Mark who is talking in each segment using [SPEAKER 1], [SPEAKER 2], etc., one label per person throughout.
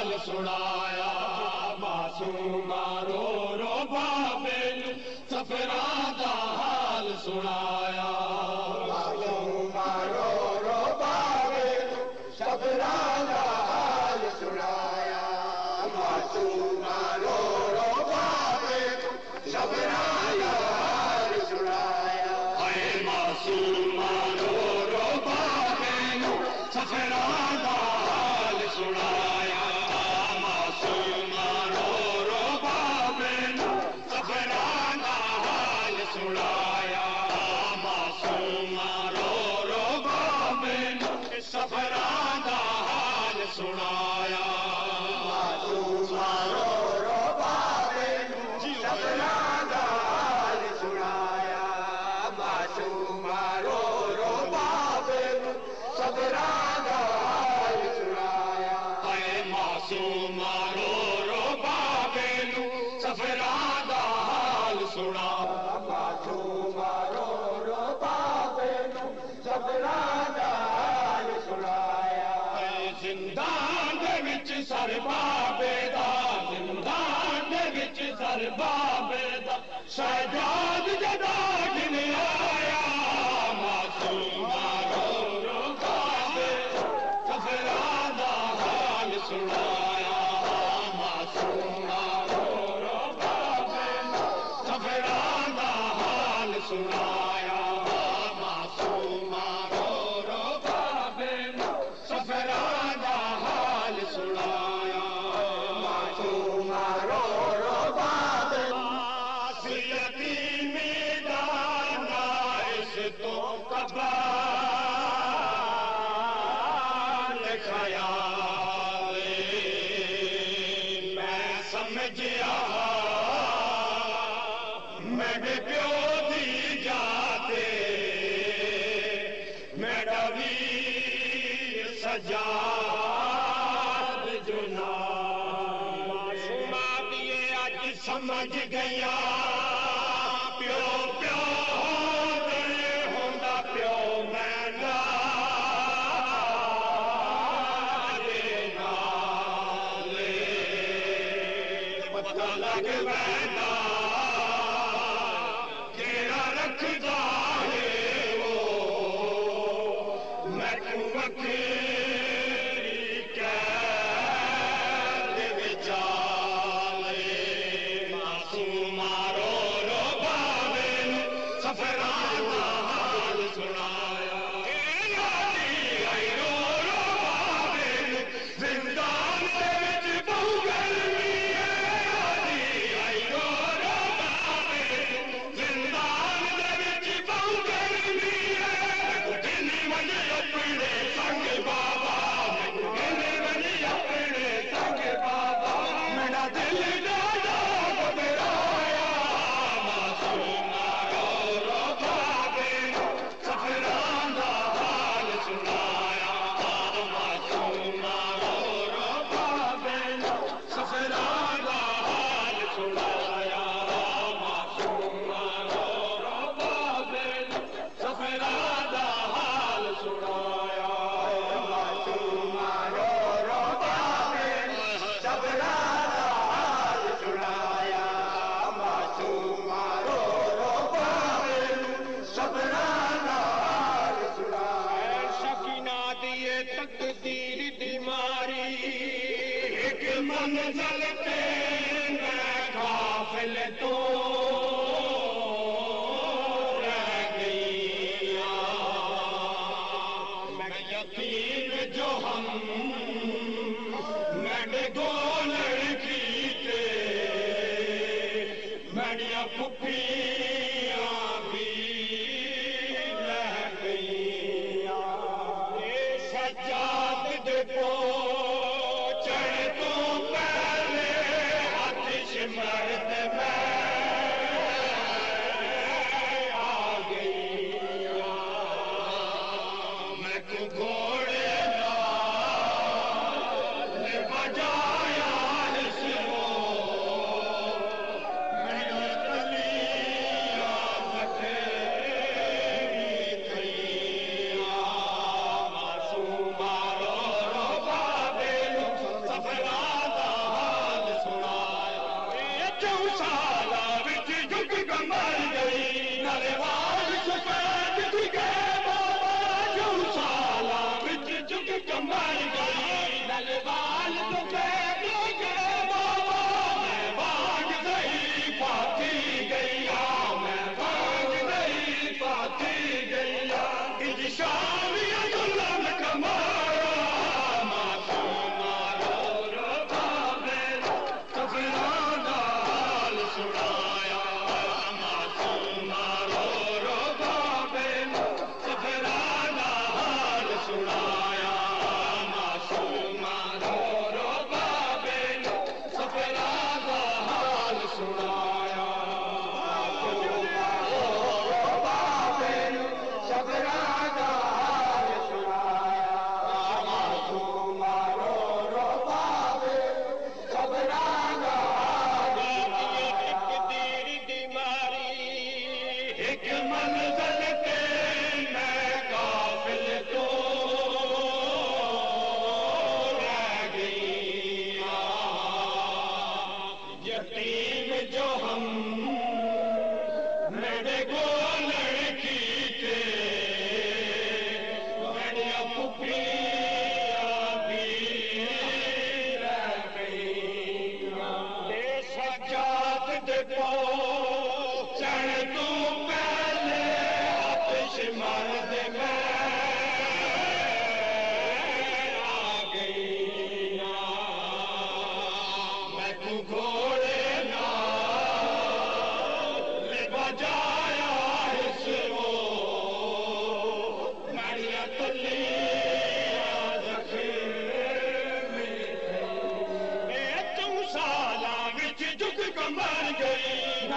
[SPEAKER 1] हाल सुनाया मासूमा रो रो बाबे नू सफरा दा हाल सुनाया
[SPEAKER 2] मासूमा रो रो बाबे नू सफरा दा हाल सुनाया मासूमा रो रो बाबे नू सफरा दा हाल सुनाया
[SPEAKER 1] हाय मासूमा रो रो बाबे नू सफरा दा हाल सुनाया मासूमा रो रो बाबे नू सफरा दा हाल सुनाया मासूमा रो रो बाबे नू सफरा दा हाल सुनाया
[SPEAKER 2] मासूमा रो रो बाबे नू सफरा दा हाल सुनाया मासूमा रो रो बाबे नू सफरा दा हाल सुनाया
[SPEAKER 1] हाय मासूमा रो रो बाबे नू सफरा दा हाल सुना
[SPEAKER 2] मासूमा रो रो बाबे नू सफरा दा हाल सुनाया
[SPEAKER 1] जिंदान दे विच सर बाबे दा जिंदान दे विच सर बाबे दा शहजाद जदा गिन आया मासूमा रो रो बाबे सफरा दा हाल सुनाया मासूमा रो रो बाबे सफरा दा हाल सुनाया मासूमा रो रो बाबे सफरा दा हाल सुनाया
[SPEAKER 2] मासूमा रो रो बाबे
[SPEAKER 1] यतीमी दाना इस तो कबाल ख्याल मैं समझिया मेरे प्यो दी जाते मेरा वीर सजाद जुना मासूमा दिए अज समझ गया प्यो प्यो होंदा प्यो मैं नाले पता लग बैठा केड़ा रखदा है वो मैं तू बखेरी कैद विचाले मासूमा रो रो बाबे नू सफरा दा हाल सुनाया आई रो रो बाबे नू जिंदान दे विच बहु गर्मी है आई रो रो बाबे नू जिंदान दे विच बहु गर्मी है दिन वजे अपने संग बाबा दिन वजे अपने संग बाबा मेरा दिल दादा घबराया मासूमा रो रो बाबे सफरा दा हाल सुनाया मासूमा रो रो बाबे सफरा दा हाल सुनाया मासूमा रो रो बाबे सफरा दा हाल सुनाया
[SPEAKER 2] मासूमा रो रो बाबे सफरा दा हाल सुनाया मासूमा रो रो बाबे सफरा दा हाल सुनाया
[SPEAKER 1] शकीना दिए तकदीर दी मारी एक मंजिल पे मैं काफिल तो रह गई मैं यकीन जो हम मैंने दो लड़की थे मेरिया फुफियां भी रह गई सजाद दे चढ़ तो पहले आतिश मर्द मैं आ गई मैं को घोड़े नाल बजाया इसको मेरी तलियां बखेरी थी मासूमा रो रो बाबे सफरा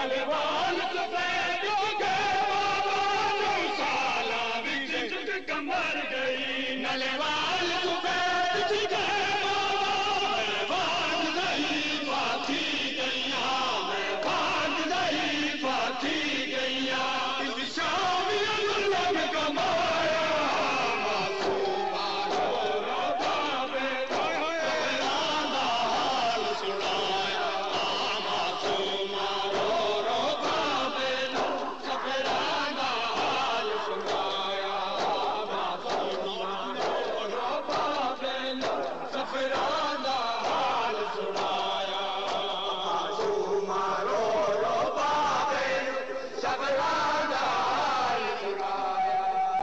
[SPEAKER 1] नलवाल सफेद के बाबा साला बिच कमर गई नलवाल